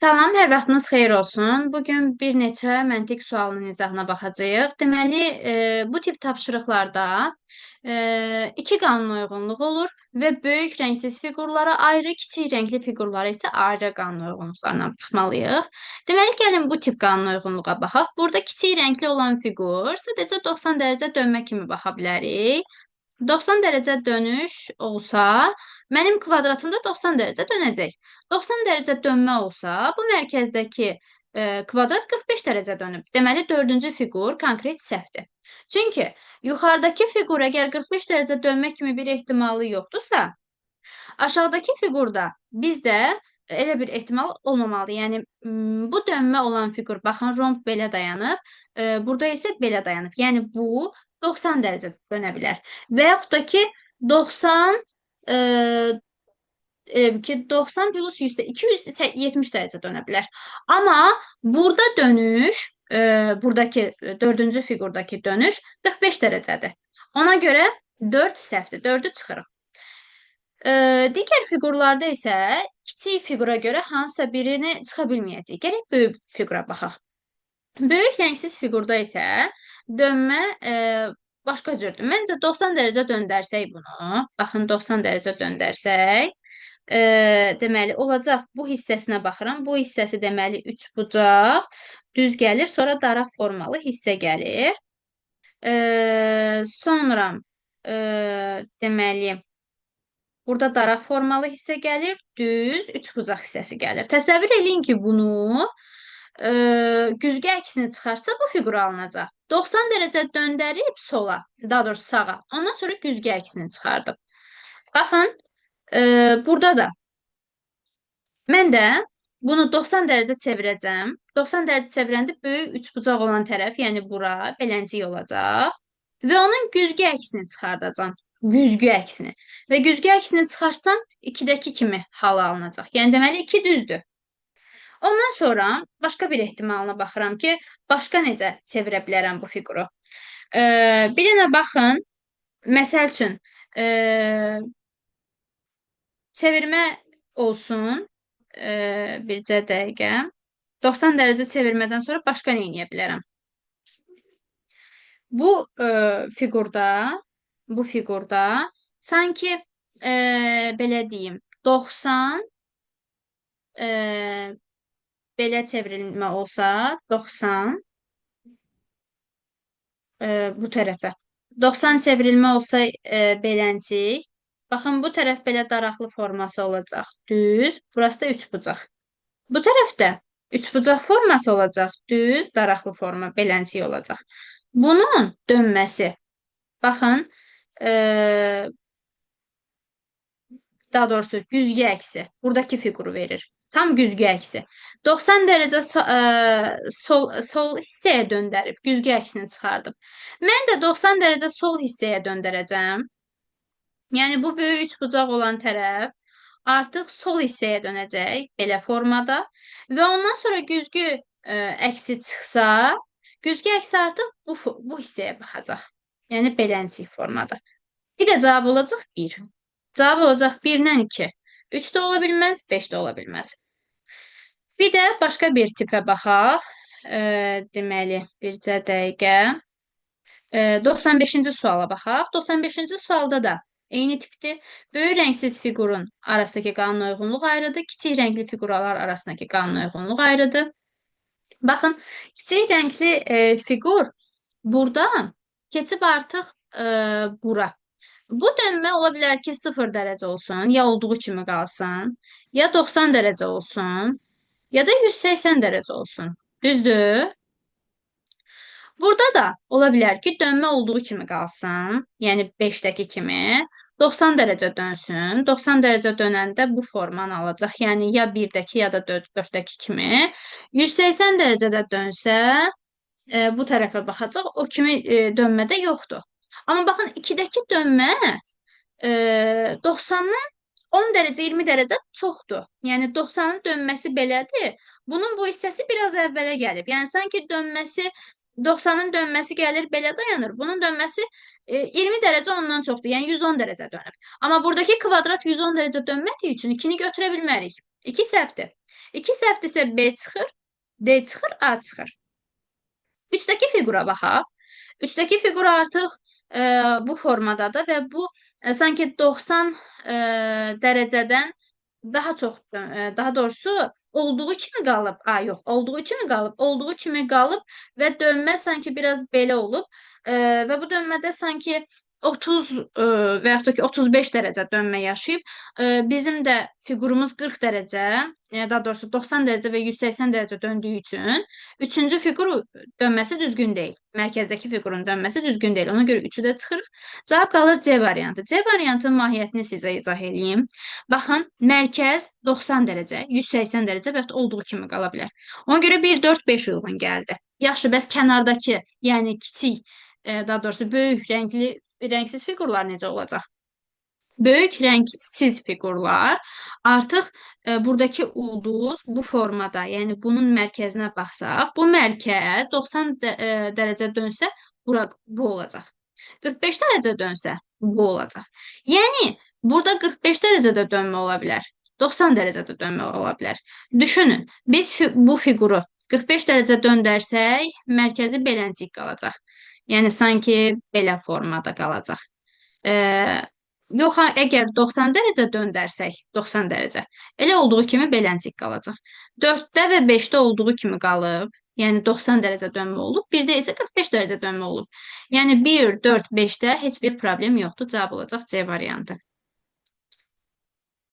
Salam, hər vaxtınız xeyir olsun. Bugün bir neçə məntiq sualının izahına baxacağıq. Deməli, bu tip tapşırıqlarda iki qanun uyğunluğu olur və böyük rəngsiz fiqurlara ayrı, kiçik rəngli fiqurlara isə ayrı qanun uyğunluqlarına baxmalıyıq. Deməli, gəlin bu tip qanun uyğunluğa baxaq. Burada kiçik rəngli olan fiqur sadəcə 90 dərəcə dönmə kimi baxa bilərik. 90 dərəcə dönüş olsa, mənim kvadratım da 90 dərəcə dönəcək. 90 dərəcə dönmə olsa, bu mərkəzdəki kvadrat 45 dərəcə dönüb. Deməli, dördüncü fiqur konkret səhvdir. Çünki yuxarıdakı fiqur əgər 45 dərəcə dönmə kimi bir ehtimalı yoxdursa, aşağıdakı fiqurda bizdə elə bir ehtimal olmamalıdır. Yəni, bu dönmə olan fiqur, baxın, romb belə dayanıb, burada isə belə dayanıb. Yəni, bu 90 dərəcə dönə bilər. Və yaxud da ki 90 e, 90 plus 100 isə 270 dərəcə dönə bilər. Amma burada dönüş, buradakı dördüncü fiqurdakı dönüş 45 dərəcədir. Ona görə 4 səhvdir. 4-ü çıxırıq. Digər fiqurlarda isə kiçik fiqura görə hansısa birini çıxa bilməyəcək. Gərək böyük fiqura baxaq. Böyük rəngsiz fiqurda isə dönmə başqa cürdür. Məncə 90 dərəcə döndərsək bunu, baxın 90 dərəcə döndərsək, deməli olacaq bu hissəsinə baxıram. Bu hissəsi deməli üçbucaq düz gəlir, sonra daraq formalı hissə gəlir. Sonra deməli burada daraq formalı hissə gəlir, düz üçbucaq hissəsi gəlir. Təsəvvür eləyin ki, bunu güzgü əksini çıxarsa bu fiqur alınacaq. 90 dərəcə döndərib sola, daha doğrusu sağa. Ondan sonra güzgü əksini çıxardım. Baxın, burada da mən də bunu 90 dərəcə çevirəcəm. 90 dərəcə çevirəndə böyük üçbucaq olan tərəf, yəni bura beləncik olacaq. Və onun güzgü əksini çıxardacam. Güzgü əksini. Və güzgü əksini çıxarsam 2-dəki kimi hal alınacaq. Yəni, deməli 2 düzdür. Ondan sonra başqa bir ehtimalına baxıram ki, başqa necə çevirə bilərəm bu fiquru. Bir dənə baxın, məsəl üçün, çevirmə olsun, bircə dəqiqə. 90 dərəcə çevirmədən sonra başqa nə edə bilərəm? Bu fiqurda sanki belə deyim, 90 belə çevrilmə olsa, 90 bu tərəfə. 90 çevrilmə olsa beləncik. Baxın, bu tərəf belə daraqlı forması olacaq. Düz. Burası da üçbucaq. Bu tərəfdə üçbucaq forması olacaq. Düz, daraqlı forma, beləncik olacaq. Bunun dönməsi, baxın, daha doğrusu güzgü əksi. Buradakı fiquru verir. Tam güzgü əksi. 90 dərəcə sol hissəyə döndərib güzgü əksini çıxardım. Mən də 90 dərəcə sol hissəyə döndərəcəm. Yəni, bu böyük üçbucaq olan tərəf artıq sol hissəyə dönəcək, belə formada. Və ondan sonra güzgü əksi çıxsa, güzgü əksi artıq bu hissəyə baxacaq. Yəni, beləncik formada. Bir də cavab olacaq 1. Cavab olacaq 1-dən 2. 3 də ola bilməz, 5 də ola bilməz. Bir də başqa bir tipə baxaq. Deməli, bircə dəqiqə. 95-ci suala baxaq. 95-ci sualda da eyni tipdir. Böyük rəngsiz fiqurun arasındakı qanun uyğunluq ayrıdır. Kiçik rəngli fiquralar arasındakı qanun uyğunluq ayrıdır. Baxın, kiçik rəngli fiqur burada keçib artıq bura. Bu dönmə ola bilər ki, 0 dərəcə olsun, ya olduğu kimi qalsın, ya 90 dərəcə olsun, ya da 180 dərəcə olsun. Düzdür? Burada da ola bilər ki, dönmə olduğu kimi qalsın, yəni 5-dəki kimi, 90 dərəcə dönsün. 90 dərəcə dönəndə bu formanı alacaq, yəni ya 1-dəki, ya da 4-dəki kimi. 180 dərəcədə dönsə, bu tərəfə baxacaq, o kimi dönmədə yoxdur. Amma baxın, 2-dəki dönmə 90-dan 10 dərəcə, 20 dərəcə çoxdur. Yəni, 90-ın dönməsi belədir. Bunun bu hissəsi biraz əvvələ gəlib. Yəni, sanki 90-ın dönməsi gəlir, belə dayanır. Bunun dönməsi 20 dərəcə ondan çoxdur. Yəni, 110 dərəcə dönüb. Amma buradakı kvadrat 110 dərəcə dönmədiyi üçün 2-ni götürə bilmərik. İki səhvdir. İki səhvdirsə B çıxır, D çıxır, A çıxır. Üstdəki fiqura baxaq. Üstdəki fiqur artıq bu formadadır və bu sanki 90 dərəcədən daha çox, daha doğrusu olduğu kimi qalıb. Yox, olduğu kimi qalıb. Olduğu kimi qalıb və dönmə sanki biraz belə olub. Və bu dönmədə sanki 30 və yaxud da ki 35 dərəcə dönmə yaşayıb. Bizim də fiqurumuz 40 dərəcə, daha doğrusu 90 dərəcə və 180 dərəcə döndüyü üçün üçüncü fiqur dönməsi düzgün deyil. Mərkəzdəki fiqurun dönməsi düzgün deyil. Ona görə 3-ü də çıxırıq. Cavab qalır C variantı. C variantının mahiyyətini sizə izah edeyim. Baxın, mərkəz 90 dərəcə, 180 dərəcə və yaxud olduğu kimi qala bilər. Ona görə 1, 4, 5 uyğun gəldi. Yaxşı, bəs kənardakı, yəni kiçik, daha doğrusu böyük rəngsiz fiqurlar necə olacaq? Böyük rəngsiz fiqurlar artıq buradakı ulduz bu formada, yəni bunun mərkəzinə baxsaq, bu mərkəz 90 dərəcə dönsə bu olacaq. 45 dərəcə dönsə bu olacaq. Yəni burada 45 dərəcədə dönmə ola bilər. 90 dərəcədə dönmə ola bilər. Düşünün, biz bu fiquru 45 dərəcə döndərsək, mərkəzi beləncik qalacaq. Yəni sanki belə formada qalacaq. Yox, əgər 90 dərəcə döndərsək, 90 dərəcə, elə olduğu kimi beləncik qalacaq. 4-də və 5-də olduğu kimi qalıb, yəni 90 dərəcə dönmə olub, 1-də isə 45 dərəcə dönmə olub. Yəni 1, 4, 5-də heç bir problem yoxdur. Cavab olacaq C variantı.